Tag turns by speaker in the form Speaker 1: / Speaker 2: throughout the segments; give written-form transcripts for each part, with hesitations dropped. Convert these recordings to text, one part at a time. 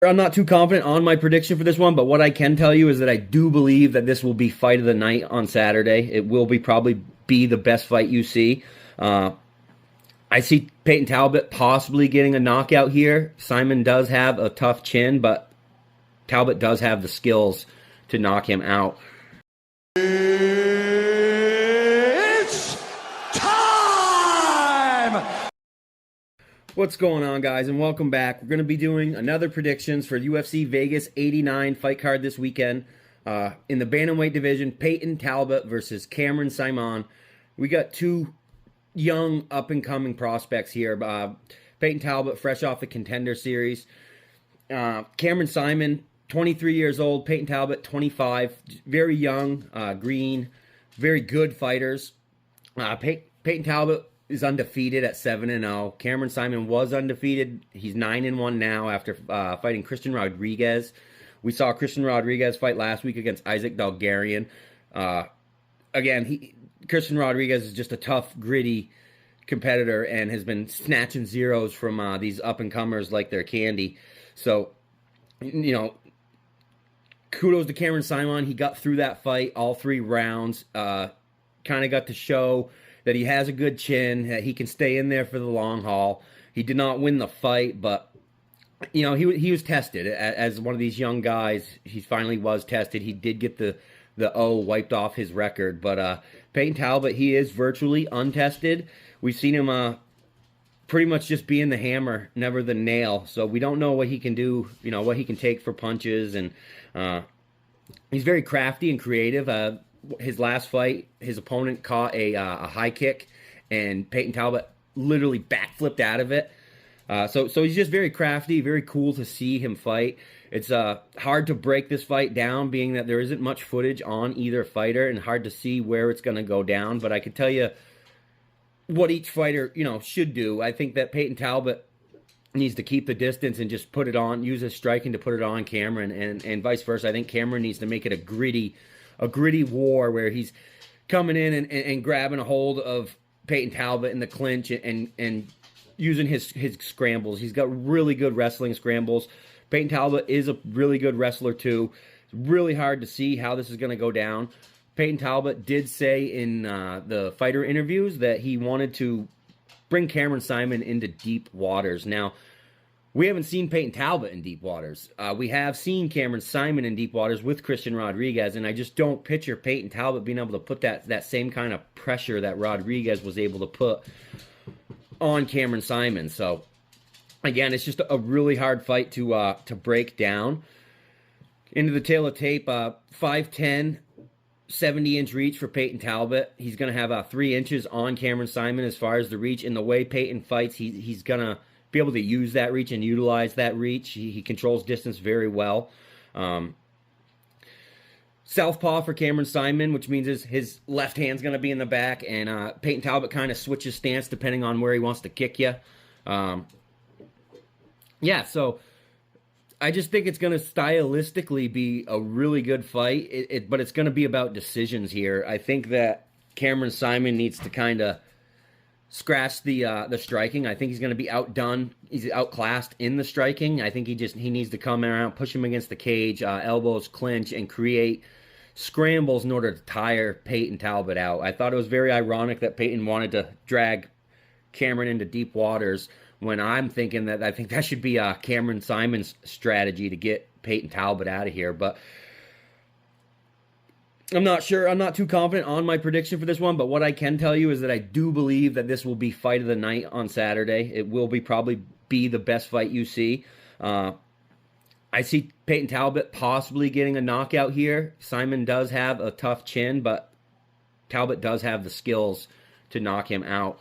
Speaker 1: I'm not too confident on my prediction for this one, but what I can tell you is that I do believe that this will be fight of the night on Saturday. It will probably be the best fight you see. I see Payton Talbott possibly getting a knockout here. Saaiman does have a tough chin, but Talbott does have the skills to knock him out.
Speaker 2: It's time!
Speaker 1: What's going on, guys, and welcome back. We're going to be doing another predictions for UFC Vegas 89 fight card this weekend. In the bantamweight division, Payton Talbott versus Cameron Saaiman. We got two young, up-and-coming prospects here. Payton Talbott, fresh off the Contender Series. Cameron Saaiman, 23 years old. Payton Talbott, 25. Very young, green, very good fighters. Payton Talbott is undefeated at 7-0. Cameron Saaiman was undefeated. He's 9-1 now after fighting Christian Rodriguez. We saw Christian Rodriguez fight last week against Isaac Dalgarian. Christian Rodriguez is just a tough, gritty competitor and has been snatching zeros from these up-and-comers like they're candy. So, kudos to Cameron Saaiman. He got through that fight all 3 rounds. Kind of got to show that he has a good chin, that he can stay in there for the long haul. He did not win the fight, but he was tested as one of these young guys. He finally was tested. He did get the O wiped off his record, but Payton Talbott, he is virtually untested. We've seen him pretty much just being the hammer, never the nail. So we don't know what he can do, what he can take for punches, and he's very crafty and creative. His last fight, his opponent caught a high kick, and Payton Talbott literally backflipped out of it. So he's just very crafty, very cool to see him fight. It's hard to break this fight down, being that there isn't much footage on either fighter, and hard to see where it's going to go down. But I can tell you what each fighter, should do. I think that Payton Talbott needs to keep the distance and just put it on, use his striking to put it on Cameron, and vice versa. I think Cameron needs to make it a gritty war where he's coming in and grabbing a hold of Payton Talbott in the clinch and using his scrambles. He's got really good wrestling scrambles. Payton Talbott is a really good wrestler too. It's really hard to see how this is going to go down. Payton Talbott did say in the fighter interviews that he wanted to bring Cameron Saaiman into deep waters. Now, we haven't seen Payton Talbott in deep waters. We have seen Cameron Saaiman in deep waters with Christian Rodriguez, and I just don't picture Payton Talbott being able to put that same kind of pressure that Rodriguez was able to put on Cameron Saaiman. So, again, it's just a really hard fight to break down. Into the tail of tape, 5'10", 70-inch reach for Payton Talbott. He's going to have 3 inches on Cameron Saaiman as far as the reach. In the way Payton fights, he's going to be able to use that reach and utilize that reach. He controls distance very well. Southpaw for Cameron Saaiman, which means his left hand's going to be in the back, and Payton Talbott kind of switches stance depending on where he wants to kick you. So I just think it's going to stylistically be a really good fight, but it's going to be about decisions here. I think that Cameron Saaiman needs to kind of scratch the striking. I think he's going to be outdone. He's outclassed in the striking. I think he needs to come around, push him against the cage, elbows, clinch, and create scrambles in order to tire Payton Talbott out. I thought it was very ironic that Payton wanted to drag Cameron into deep waters, when I'm thinking that I think that should be Cameron Saaiman's strategy to get Payton Talbott out of here. But I'm not sure. I'm not too confident on my prediction for this one, but what I can tell you is that I do believe that this will be fight of the night on Saturday. It will probably be the best fight you see. I see Payton Talbott possibly getting a knockout here. Saaiman does have a tough chin, but Talbott does have the skills to knock him out.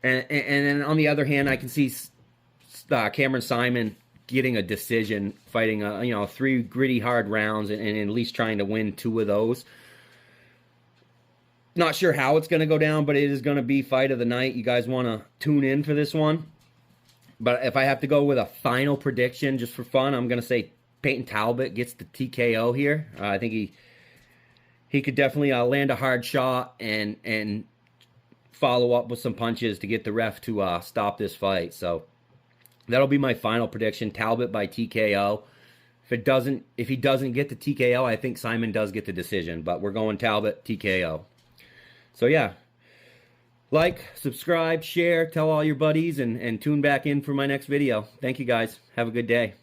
Speaker 1: And then on the other hand, I can see Cameron Saaiman getting a decision, fighting 3 gritty, hard rounds, and at least trying to win 2 of those. Not sure how it's going to go down, but it is going to be fight of the night. You guys want to tune in for this one. But if I have to go with a final prediction, just for fun, I'm going to say Payton Talbott gets the TKO here. I think he could definitely land a hard shot and follow up with some punches to get the ref to stop this fight. So that'll be my final prediction. Talbott by TKO. If he doesn't get the TKO, I think Saaiman does get the decision, but we're going Talbott TKO. So yeah, like, subscribe, share, tell all your buddies, and tune back in for my next video. Thank you guys. Have a good day.